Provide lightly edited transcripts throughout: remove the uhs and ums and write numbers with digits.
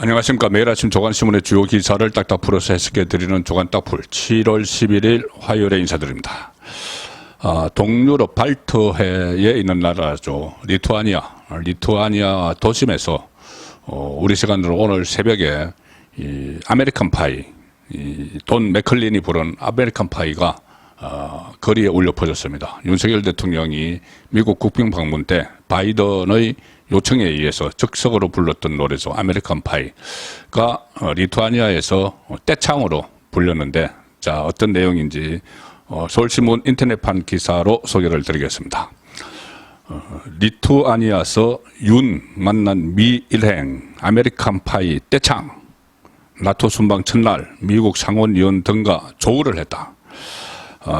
안녕하십니까. 매일 아침 조간신문의 주요 기사를 딱딱 풀어서 해석해드리는 조간딱풀 7월 11일 화요일에 인사드립니다. 동유럽 발트해에 있는 나라죠. 리투아니아 도심에서 우리 시간으로 오늘 새벽에 이 아메리칸 파이, 돈 맥클린이 부른 아메리칸 파이가 거리에 울려 퍼졌습니다. 윤석열 대통령이 미국 국빈 방문 때 바이든의 요청에 의해서 즉석으로 불렀던 노래죠. 아메리칸 파이가 리투아니아에서 떼창으로 불렸는데, 자, 어떤 내용인지 서울신문 인터넷판 기사로 소개를 드리겠습니다. 리투아니아에서 윤 만난 미 일행 아메리칸 파이 떼창, 나토 순방 첫날 미국 상원의원 등과 조우를 했다.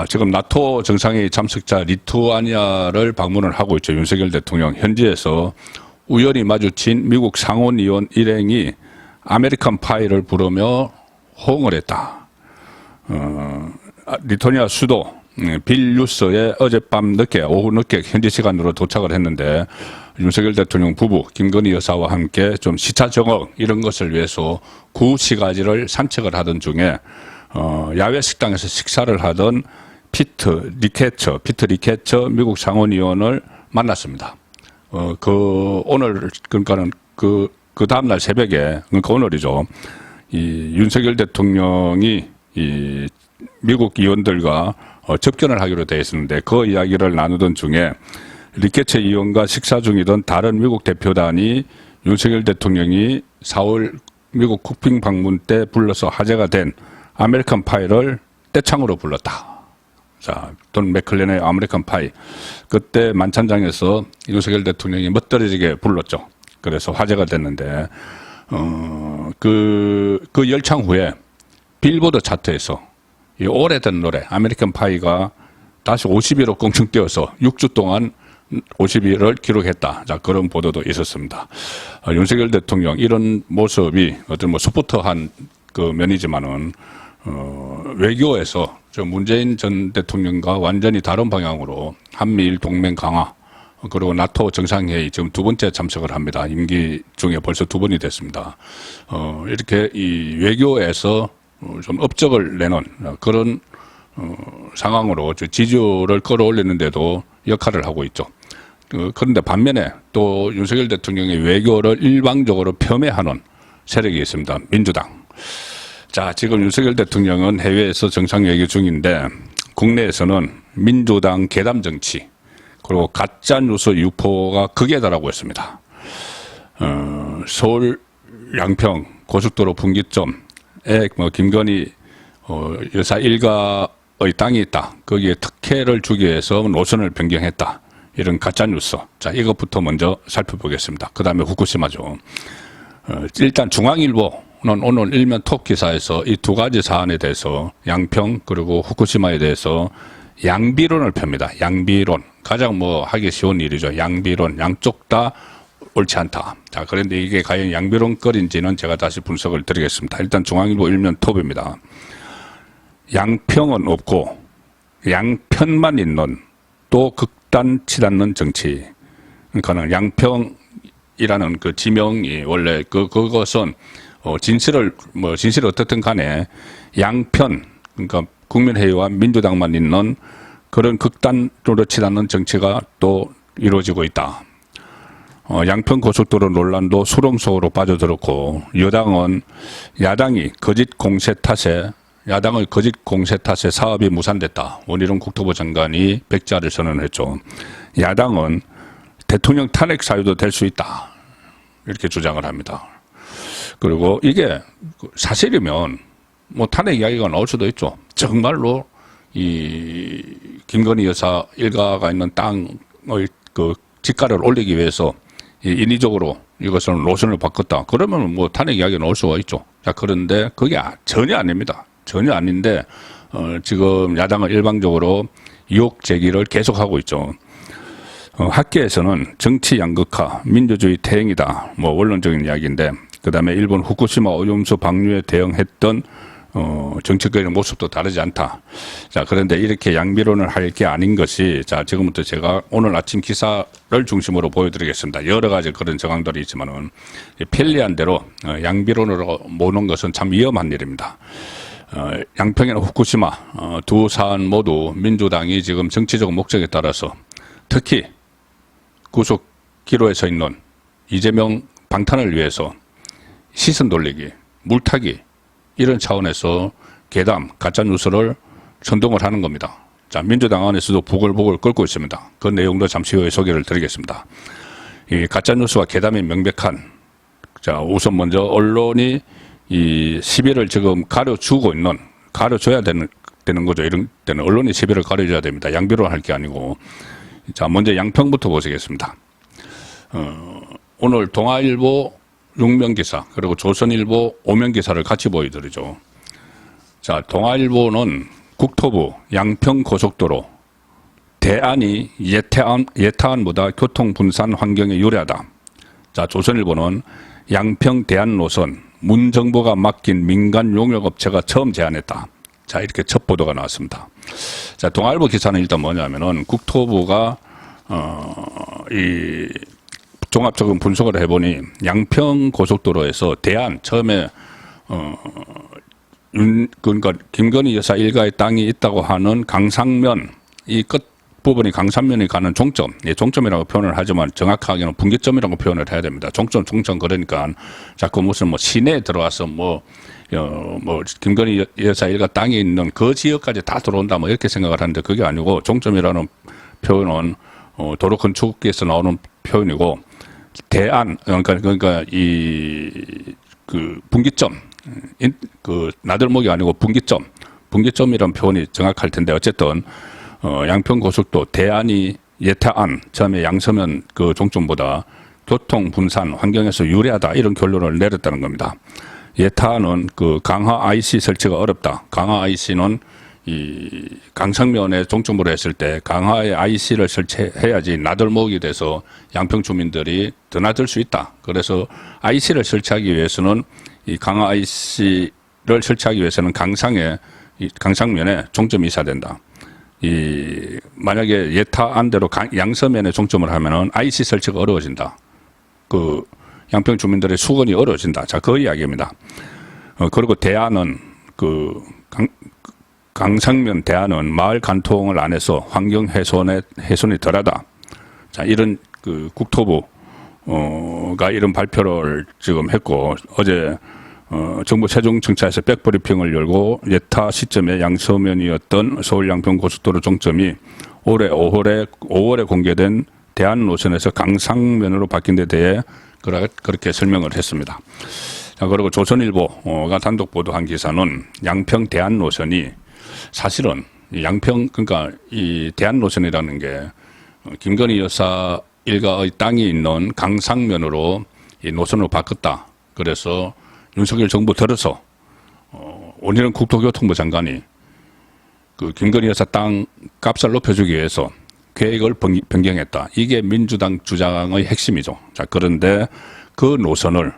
지금 나토 정상회의 참석자 리투아니아를 방문을 하고 있죠. 윤석열 대통령. 현지에서 우연히 마주친 미국 상원의원 일행이 아메리칸 파이를 부르며 호응을 했다. 리투아니아 수도 빌뉴스에 어젯밤 늦게, 오후 늦게 현지 시간으로 도착을 했는데, 윤석열 대통령 부부 김건희 여사와 함께 좀 시차 적응 이런 것을 위해서 구시가지를 산책을 하던 중에 야외 식당에서 식사를 하던 피트 리케처 미국 상원의원을 만났습니다. 오늘, 그러니까는 그 다음날 새벽에, 그러니까 오늘이죠. 이 윤석열 대통령이 이 미국 의원들과 접견을 하기로 되어 있었는데, 그 이야기를 나누던 중에 리케처 의원과 식사 중이던 다른 미국 대표단이 윤석열 대통령이 4월 미국 국빈 방문 때 불러서 화제가 된 아메리칸 파이를 떼창으로 불렀다. 자, 돈 맥클린의 아메리칸 파이. 그때 만찬장에서 윤석열 대통령이 멋들어지게 불렀죠. 그래서 화제가 됐는데, 그 열창 후에 빌보드 차트에서 이 오래된 노래, 아메리칸 파이가 다시 50위로 껑충 뛰어서 6주 동안 50위를 기록했다. 자, 그런 보도도 있었습니다. 윤석열 대통령 이런 모습이 어떤 뭐 소프트한 그 면이지만은, 외교에서 저 문재인 전 대통령과 완전히 다른 방향으로 한미일 동맹 강화, 그리고 나토 정상회의 지금 두 번째 참석을 합니다. 임기 중에 벌써 두 번이 됐습니다. 이렇게 이 외교에서 좀 업적을 내는 그런 상황으로 지지율을 끌어올리는데도 역할을 하고 있죠. 그런데 반면에 또 윤석열 대통령의 외교를 일방적으로 폄훼하는 세력이 있습니다. 민주당. 자, 지금 윤석열 대통령은 해외에서 정상회의 중인데, 국내에서는 민주당 괴담 정치, 그리고 가짜 뉴스 유포가 극에 달하고 있습니다. 서울 양평 고속도로 분기점에 뭐 김건희 여사 일가의 땅이 있다. 거기에 특혜를 주기 위해서 노선을 변경했다. 이런 가짜 뉴스. 자, 이것부터 먼저 살펴보겠습니다. 그 다음에 후쿠시마죠. 일단 중앙일보는 오늘 일면 톱 기사에서 이 두 가지 사안에 대해서 양평 그리고 후쿠시마에 대해서 양비론을 펴니다. 양비론. 가장 뭐 하기 쉬운 일이죠. 양비론. 양쪽 다 옳지 않다. 자, 그런데 이게 과연 양비론 거리인지는 제가 다시 분석을 드리겠습니다. 일단 중앙일보 일면 톱입니다. 양평은 없고 양편만 있는 또 극단치 않는 정치. 그러니까는 양평이라는 그 지명이 원래 그것은 진실이 어떻든 간에 양편, 그러니까 국민회의와 민주당만 있는 그런 극단으로 치닫는 정치가 또 이루어지고 있다. 양평 고속도로 논란도 수렁 속으로 빠져들었고, 야당의 거짓 공세 탓에 사업이 무산됐다. 원희룡 국토부 장관이 백자를 선언했죠. 야당은 대통령 탄핵 사유도 될 수 있다. 이렇게 주장을 합니다. 그리고 이게 사실이면 뭐 탄핵 이야기가 나올 수도 있죠. 정말로 이 김건희 여사 일가가 있는 땅의 그 지가를 올리기 위해서 인위적으로 이것을 노선을 바꿨다. 그러면 뭐 탄핵 이야기가 나올 수가 있죠. 자, 그런데 그게 전혀 아닙니다. 전혀 아닌데 지금 야당은 일방적으로 의혹 제기를 계속하고 있죠. 학계에서는 정치 양극화, 민주주의 퇴행이다. 뭐 원론적인 이야기인데, 그 다음에 일본 후쿠시마 오염수 방류에 대응했던 정치권의 모습도 다르지 않다. 자, 그런데 이렇게 양비론을 할 게 아닌 것이, 자, 지금부터 제가 오늘 아침 기사를 중심으로 보여드리겠습니다. 여러 가지 그런 정황들이 있지만은, 편리한 대로 양비론으로 모는 것은 참 위험한 일입니다. 양평이나 후쿠시마, 두 사안 모두 민주당이 지금 정치적 목적에 따라서 특히 구속 기로에 서 있는 이재명 방탄을 위해서 시선 돌리기, 물타기, 이런 차원에서 괴담, 가짜뉴스를 선동을 하는 겁니다. 자, 민주당 안에서도 부글부글 끓고 있습니다. 그 내용도 잠시 후에 소개를 드리겠습니다. 이 가짜뉴스와 괴담이 명백한, 자, 우선 먼저 언론이 이 시비를 지금 가려줘야 되는 거죠. 이런 때는 언론이 시비를 가려줘야 됩니다. 양비론 할 게 아니고. 자, 먼저 양평부터 보시겠습니다. 오늘 동아일보 6면 기사, 그리고 조선일보 5면 기사를 같이 보여드리죠. 자, 동아일보는 국토부 양평 고속도로 대안이 예타안보다 교통 분산 환경에 유리하다. 자, 조선일보는 양평 대안 노선 문정부가 맡긴 민간 용역업체가 처음 제안했다. 자, 이렇게 첫 보도가 나왔습니다. 자, 동아일보 기사는 일단 뭐냐면은 국토부가 이 종합적인 분석을 해보니 양평 고속도로에서 대안 처음에 그러니까 김건희 여사 일가의 땅이 있다고 하는 강상면, 이 끝 부분이 강상면이 가는 종점, 종점이라고 표현을 하지만 정확하게는 분기점이라고 표현을 해야 됩니다. 종점 그러니까 자꾸 무슨 뭐 시내에 들어와서 뭐 김건희 여사 일가 땅에 있는 그 지역까지 다 들어온다 뭐 이렇게 생각을 하는데 그게 아니고 종점이라는 표현은 도로 건축에서 나오는 표현이고 대안, 그러니까 그 분기점, 그 나들목이 아니고 분기점이라는 표현이 정확할 텐데 어쨌든 양평 고속도 대안이 예타안 처음에 양서면 그 종점보다 교통 분산 환경에서 유리하다 이런 결론을 내렸다는 겁니다. 예타안은 그 강화 IC 설치가 어렵다. 강화 IC는 이 강상면에 종점으로 했을 때 강화에 IC를 설치해야지 나들목이 돼서 양평 주민들이 드나들 수 있다. 그래서 IC를 설치하기 위해서는 이 강화 IC를 설치하기 위해서는 강상면에 종점이 있어야 된다. 이 만약에 예타안대로 양서면에 종점을 하면은 IC 설치가 어려워진다. 그 양평 주민들의 수건이 어려워진다. 자, 그 이야기입니다. 그리고 대안은 강상면 대안은 마을 간통을 안 해서 환경 훼손이 덜하다. 자, 이런 그 국토부가 이런 발표를 지금 했고 어제 정부 최종청사에서 백브리핑을 열고 예타 시점에 양서면이었던 서울 양평 고속도로 종점이 올해 5월에 공개된 대안 노선에서 강상면으로 바뀐 데 대해 그렇게 설명을 했습니다. 자, 그리고 조선일보가 단독 보도한 기사는 양평 대안 노선이 사실은 양평, 그러니까 이 대안 노선이라는 게 김건희 여사 일가의 땅이 있는 강상면으로 이 노선으로 바꿨다. 그래서 윤석열 정부 들어서 원희룡 국토교통부 장관이 그 김건희 여사 땅 값을 높여주기 위해서 계획을 변경했다. 이게 민주당 주장의 핵심이죠. 자, 그런데 그 노선을,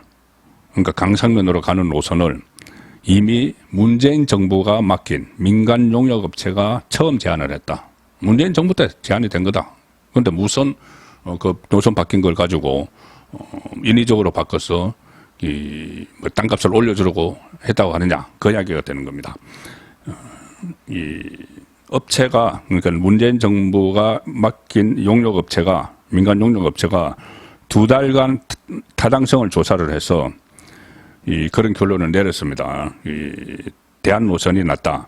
그러니까 강상면으로 가는 노선을 이미 문재인 정부가 맡긴 민간 용역업체가 처음 제안을 했다. 문재인 정부 때 제안이 된 거다. 그런데 무슨 그 노선 바뀐 걸 가지고 인위적으로 바꿔서 뭐 땅값을 올려주려고 했다고 하느냐, 그 이야기가 되는 겁니다. 이 업체가, 그러니까 문재인 정부가 맡긴 용역업체가, 민간 용역업체가 2달간 타당성을 조사를 해서 그런 결론을 내렸습니다. 대안 노선이 낫다.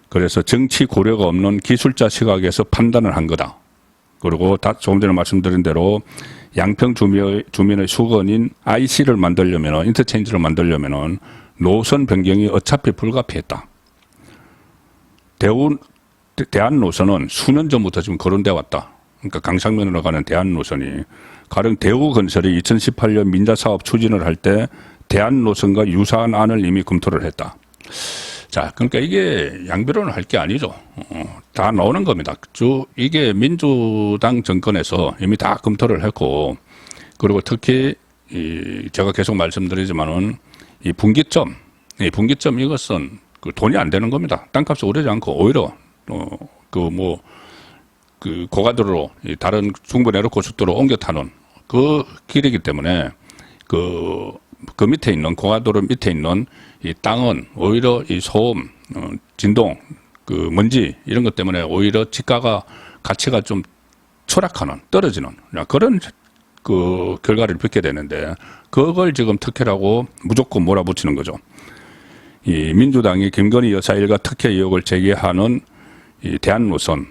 그래서 정치 고려가 없는 기술자 시각에서 판단을 한 거다. 그리고 조금 전에 말씀드린 대로 양평 주민의 수건인 IC를 만들려면, 인터체인지를 만들려면 노선 변경이 어차피 불가피했다. 대안 노선은 수년 전부터 지금 거론되어 왔다. 그러니까 강상면으로 가는 대안 노선이, 가령 대우건설이 2018년 민자사업 추진을 할 때 대안 노선과 유사한 안을 이미 검토를 했다. 자, 그러니까 이게 양비론을 할 게 아니죠. 다 나오는 겁니다. 이게 민주당 정권에서 이미 다 검토를 했고, 그리고 특히 제가 계속 말씀드리지만은 이 분기점 이것은 그 돈이 안 되는 겁니다. 땅값이 오르지 않고 오히려 그 고가도로 다른 중부 내륙 고속도로 옮겨 타는 그 길이기 때문에 그 밑에 있는 고가도로 밑에 있는 이 땅은 오히려 이 소음, 진동, 그 먼지 이런 것 때문에 오히려 지가가 가치가 좀 추락하는 떨어지는 그런 그 결과를 빚게 되는데 그걸 지금 특혜라고 무조건 몰아붙이는 거죠. 이 민주당이 김건희 여사 일가 특혜 의혹을 제기하는 이 대한노선은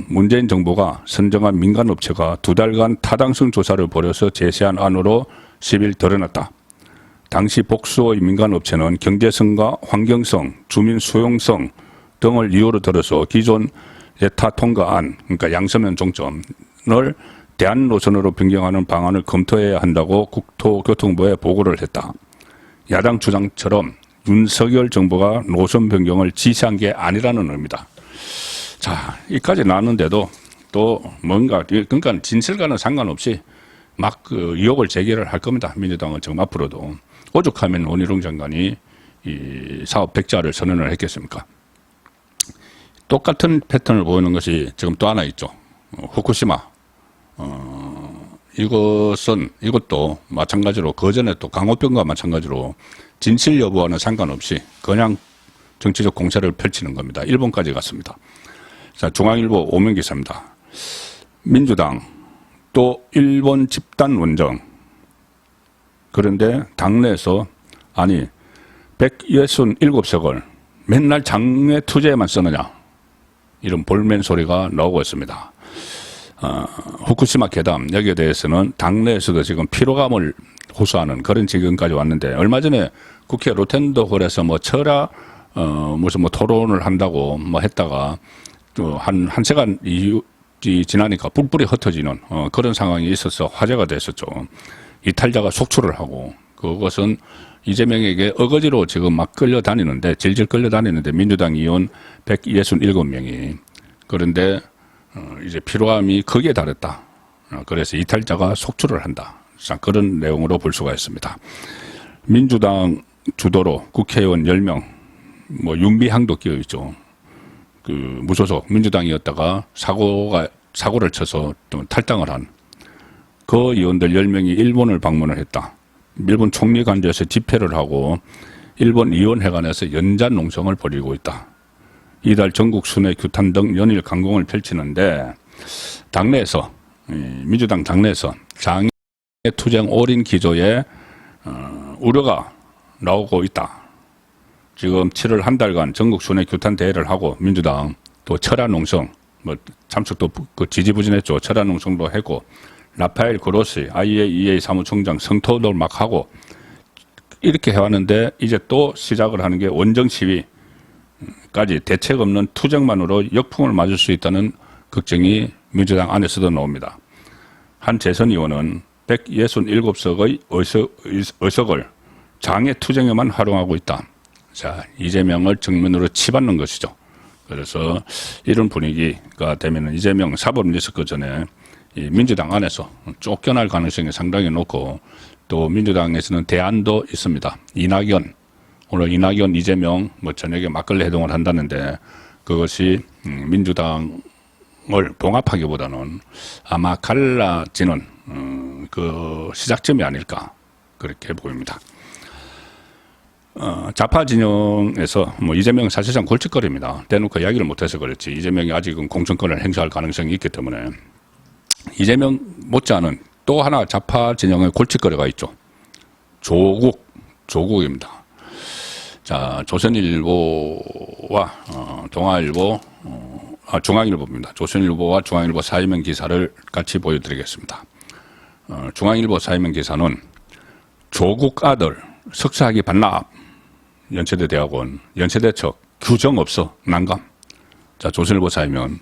문재인 정부가 선정한 민간업체가 2달간 타당성 조사를 벌여서 제시한 안으로 10일 드러났다. 당시 복수의 민간업체는 경제성과 환경성, 주민 수용성 등을 이유로 들어서 기존 예타 통과안, 그러니까 양서면 종점을 대한노선으로 변경하는 방안을 검토해야 한다고 국토교통부에 보고를 했다. 야당 주장처럼 윤석열 정부가 노선 변경을 지시한 게 아니라는 의미다. 자, 이까지 나왔는데도 또 뭔가, 그러니까 진실과는 상관없이 막 그 의혹을 제기를 할 겁니다. 민주당은 지금 앞으로도. 오죽하면 원희룡 장관이 이 사업 백자를 선언을 했겠습니까? 똑같은 패턴을 보이는 것이 지금 또 하나 있죠. 후쿠시마. 이것도 마찬가지로 그전에 또 강호병과 마찬가지로 진실 여부와는 상관없이 그냥 정치적 공세를 펼치는 겁니다. 일본까지 갔습니다. 자, 중앙일보 오면 기사입니다. 민주당 또 일본 집단 원정. 그런데 당내에서 아니 167석을 맨날 장외 투자에만 쓰느냐 이런 볼멘 소리가 나오고 있습니다. 후쿠시마 괴담 여기에 대해서는 당내에서도 지금 피로감을 호소하는 그런 지경까지 왔는데 얼마 전에 국회 로텐더홀에서 뭐 철학 무슨 뭐 토론을 한다고 뭐 했다가 또 한 시간 지나니까 뿔뿔이 흩어지는 그런 상황이 있어서 화제가 됐었죠. 이탈자가 속출을 하고 그것은 이재명에게 어거지로 지금 막 끌려다니는데 질질 끌려다니는데 민주당 의원 167명이 그런데 이제 피로함이 극에 달했다. 그래서 이탈자가 속출을 한다. 자, 그런 내용으로 볼 수가 있습니다. 민주당 주도로 국회의원 10명 뭐 윤비향도 끼어 있죠. 그 무소속 민주당이었다가 사고를 쳐서 좀 탈당을 한 그 의원들 10명이 일본을 방문을 했다. 일본 총리관저에서 집회를 하고 일본 의원회관에서 연잔 농성을 벌이고 있다. 이달 전국 순회 규탄 등 연일 강공을 펼치는데 당내에서 민주당 당내에서 장애 투쟁 올인 기조에 우려가 나오고 있다. 지금 7월 한 달간 전국 순회 규탄 대회를 하고 민주당 또 철야 농성 뭐 참석도 그 지지부진했죠. 철야 농성도 했고 라파엘 그로시 IAEA 사무총장 성토를 막 하고 이렇게 해왔는데 이제 또 시작을 하는 게 원정 시위까지 대책 없는 투쟁만으로 역풍을 맞을 수 있다는 걱정이 민주당 안에서도 나옵니다. 한 재선 의원은 167석의 의석을 장애 투쟁에만 활용하고 있다. 자, 이재명을 정면으로 치받는 것이죠. 그래서 이런 분위기가 되면 이재명 사법 리스크 전에 이 민주당 안에서 쫓겨날 가능성이 상당히 높고 또 민주당에서는 대안도 있습니다. 오늘 이낙연, 이재명 뭐 저녁에 막걸리 회동을 한다는데 그것이 민주당을 봉합하기보다는 아마 갈라지는 그 시작점이 아닐까 그렇게 보입니다. 좌파 진영에서 뭐 이재명 사실상 골칫거리입니다. 대놓고 이야기를 못해서 그렇지 이재명이 아직은 공천권을 행사할 가능성이 있기 때문에 이재명 못지않은 또 하나 좌파 진영의 골칫거리가 있죠. 조국입니다. 자, 조선일보와 동아일보, 중앙일보입니다. 조선일보와 중앙일보 사이명 기사를 같이 보여드리겠습니다. 중앙일보 사이명 기사는 조국 아들 석사학위 반납 연세대 대학원 연세대 척 규정 없어 난감. 자, 조선일보 사이명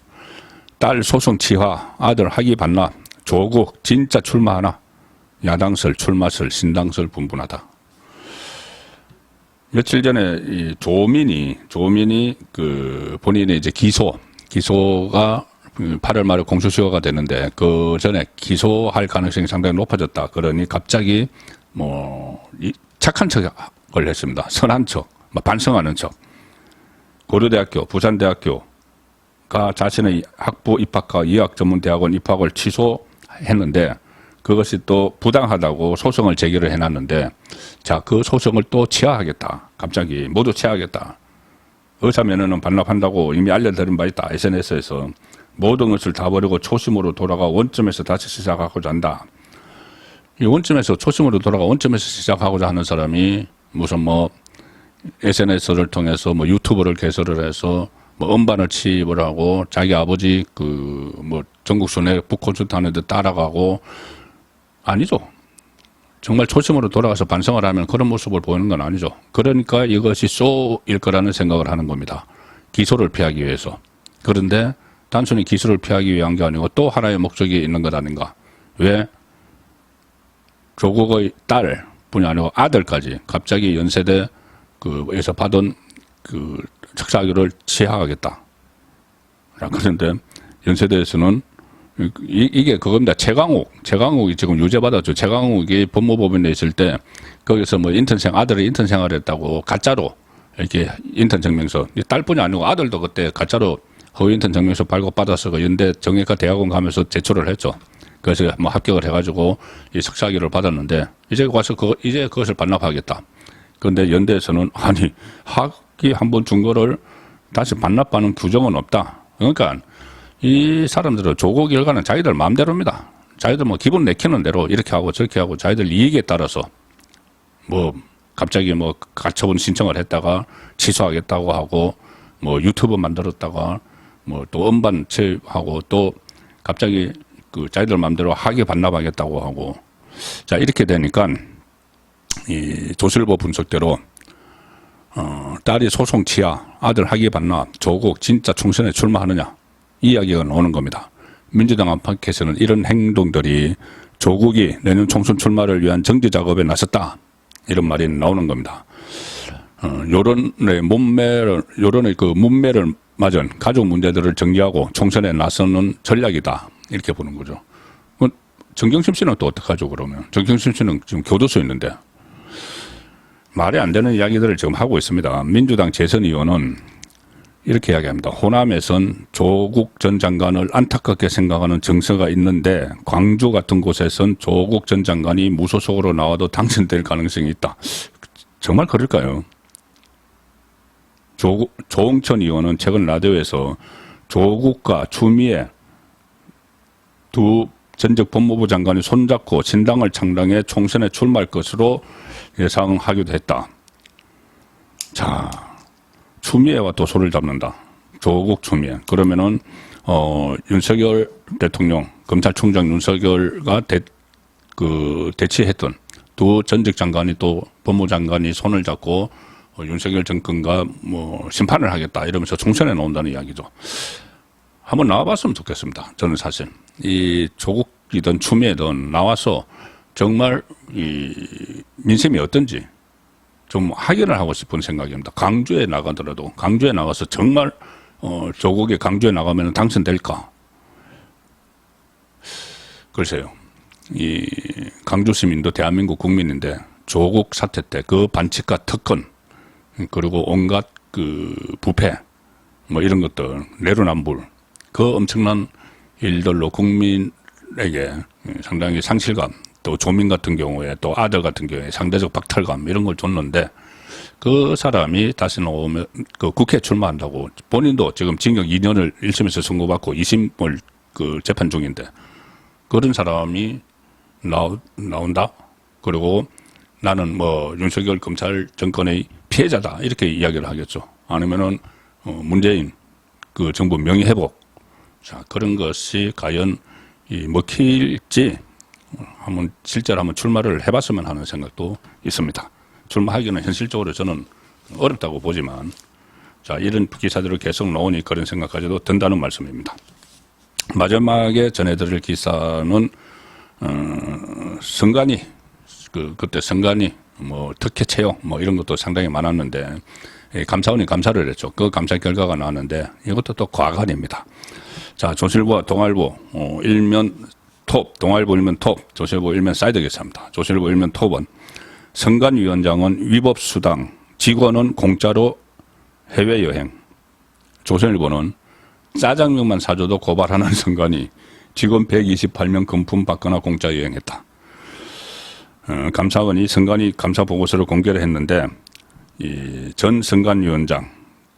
딸 소송 치화 아들 학위 반납 조국 진짜 출마하나 야당설 출마설 신당설 분분하다. 며칠 전에 이 조민이 그 본인의 이제 기소가 8월 말에 공소시효가 되는데 그 전에 기소할 가능성이 상당히 높아졌다. 그러니 갑자기 뭐 착한 척을 했습니다. 선한 척, 반성하는 척. 고려대학교, 부산대학교가 자신의 학부 입학과 의학전문대학원 입학을 취소했는데 그것이 또 부당하다고 소송을 제기를 해놨는데 자, 그 소송을 또 취하하겠다. 갑자기 모두 취하하겠다. 의사면허는 반납한다고 이미 알려드린 바 있다. SNS에서 모든 것을 다 버리고 초심으로 돌아가 원점에서 다시 시작하고자 한다. 이 원점에서 초심으로 돌아가 원점에서 시작하고자 하는 사람이 무슨 뭐 SNS를 통해서 뭐 유튜브를 개설을 해서 뭐 음반을 취입을 하고 자기 아버지 그 뭐 전국 순회 북콘서트 하는데 따라가고 아니죠. 정말 초심으로 돌아가서 반성을 하면 그런 모습을 보이는 건 아니죠. 그러니까 이것이 쏘일 거라는 생각을 하는 겁니다. 기소를 피하기 위해서. 그런데 단순히 기소를 피하기 위한 게 아니고 또 하나의 목적이 있는 것 아닌가. 왜 조국의 딸뿐이 아니고 아들까지 갑자기 연세대 그에서 받은 그 석사학위를 취하하겠다. 그런데 연세대에서는 이게 그겁니다. 최강욱이 지금 유죄받았죠. 최강욱이 법무법인에 있을 때 거기서 뭐 아들이 인턴 생활했다고 가짜로 이렇게 인턴 증명서, 딸뿐이 아니고 아들도 그때 가짜로 허위 인턴 증명서 발급받아서 그 연대 정형외과 대학원 가면서 제출을 했죠. 그래서 뭐 합격을 해가지고 이 석사학위를 받았는데 이제 와서 이제 그것을 반납하겠다. 그런데 연대에서는 아니 학위 한번 준 거를 다시 반납하는 규정은 없다. 그러니까 이 사람들은 조국 일가는 자기들 마음대로입니다. 자기들 뭐 기분 내키는 대로 이렇게 하고 저렇게 하고 자기들 이익에 따라서 뭐 갑자기 뭐 가처분 신청을 했다가 취소하겠다고 하고 뭐 유튜브 만들었다가 뭐 또 음반 취입하고 또 갑자기 그 자기들 마음대로 학위 반납하겠다고 하고 자 이렇게 되니까 이 조실보 분석대로 딸이 소송 취하, 아들 학위 반납, 조국 진짜 총선에 출마하느냐 이 이야기가 나오는 겁니다. 민주당 안팎에서는 이런 행동들이 조국이 내년 총선 출마를 위한 정치 작업에 나섰다 이런 말이 나오는 겁니다. 요런의 문매를 맞은 가족 문제들을 정리하고 총선에 나서는 전략이다 이렇게 보는 거죠. 정경심 씨는 또 어떡하죠 그러면? 정경심 씨는 지금 교도소에 있는데 말이 안 되는 이야기들을 지금 하고 있습니다. 민주당 재선 의원은 이렇게 이야기합니다. 호남에선 조국 전 장관을 안타깝게 생각하는 정서가 있는데 광주 같은 곳에선 조국 전 장관이 무소속으로 나와도 당선될 가능성이 있다. 정말 그럴까요? 조홍천 의원은 최근 라디오에서 조국과 추미애 두 전직 법무부 장관이 손잡고 신당을 창당해 총선에 출마할 것으로 예상하기도 했다. 자, 추미애와 또 손을 잡는다. 조국 추미애. 그러면은 윤석열 대통령, 검찰총장 윤석열과 대치했던 두 전직 장관이 또 법무장관이 손을 잡고 윤석열 정권과 뭐 심판을 하겠다 이러면서 총선에 나온다는 이야기죠. 한번 나와봤으면 좋겠습니다. 저는 사실 이 조국이든 추미애든 나와서 정말 이 민심이 어떤지 좀 확인을 하고 싶은 생각입니다. 강주에 나가더라도 강주에 나가서 정말 조국이 강주에 나가면 당선될까? 글쎄요. 이 강주 시민도 대한민국 국민인데 조국 사태 때 그 반칙과 특권 그리고 온갖 그 부패 뭐 이런 것들 내로남불 그 엄청난 일들로 국민에게 상당히 상실감 또 조민 같은 경우에 또 아들 같은 경우에 상대적 박탈감 이런 걸 줬는데 그 사람이 다시 나오면 그 국회 출마한다고 본인도 지금 징역 2년을 1심에서 선고받고 2심을 그 재판 중인데 그런 사람이 나온다? 그리고 나는 뭐 윤석열 검찰 정권의 피해자다 이렇게 이야기를 하겠죠. 아니면은 문재인 그 정부 명예회복 자 그런 것이 과연 이 먹힐지 한번 실제로 한번 출마를 해봤으면 하는 생각도 있습니다. 출마하기는 현실적으로 저는 어렵다고 보지만 자 이런 기사들을 계속 나오니 그런 생각까지도 든다는 말씀입니다. 마지막에 전해드릴 기사는 선관위 그때 선관위 뭐 특혜 채용 뭐 이런 것도 상당히 많았는데 감사원이 감사를 했죠. 그 감사 결과가 나왔는데 이것도 또 과간입니다. 자 조실보와 동아일보 일면 톱 동아일보 일면 톱 조실보 일면 사이드 기사입니다. 조실보 일면 톱은 선관위원장은 위법 수당 직원은 공짜로 해외여행 조선일보는 짜장면만 사줘도 고발하는 선관위 직원 128명 금품 받거나 공짜 여행했다. 감사원이 선관위 감사 보고서를 공개를 했는데 이 전 선관위원장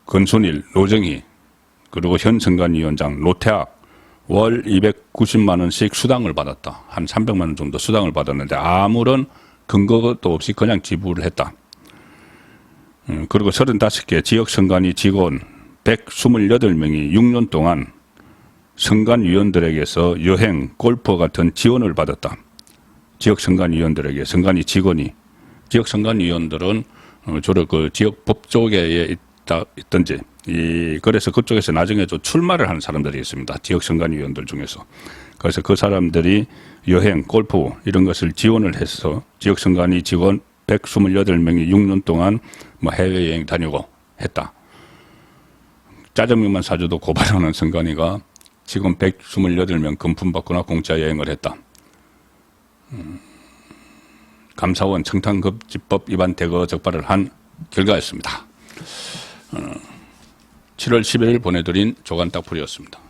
권순일, 노정희 그리고 현 선관위원장 노태학 월 290만 원씩 수당을 받았다. 한 300만 원 정도 수당을 받았는데 아무런 근거도 없이 그냥 지불을 했다. 그리고 35개 지역 선관위 직원 128명이 6년 동안 선관위원들에게서 여행, 골프 같은 지원을 받았다. 지역 선관위원들에게 선관위 직원이 지역 선관위원들은 주로 그 지역 법조계에 있던지 그래서 그쪽에서 나중에 좀 출마를 하는 사람들이 있습니다. 지역 선관위원들 중에서. 그래서 그 사람들이 여행, 골프 이런 것을 지원을 해서 지역 선관위 직원 128명이 6년 동안 뭐 해외여행 다니고 했다. 짜장면만 사줘도 고발하는 선관위가 지금 128명 금품 받거나 공짜 여행을 했다. 감사원 청탕급지법 위반 대거 적발을 한 결과였습니다. 7월 11일 보내드린 조간딱풀이었습니다.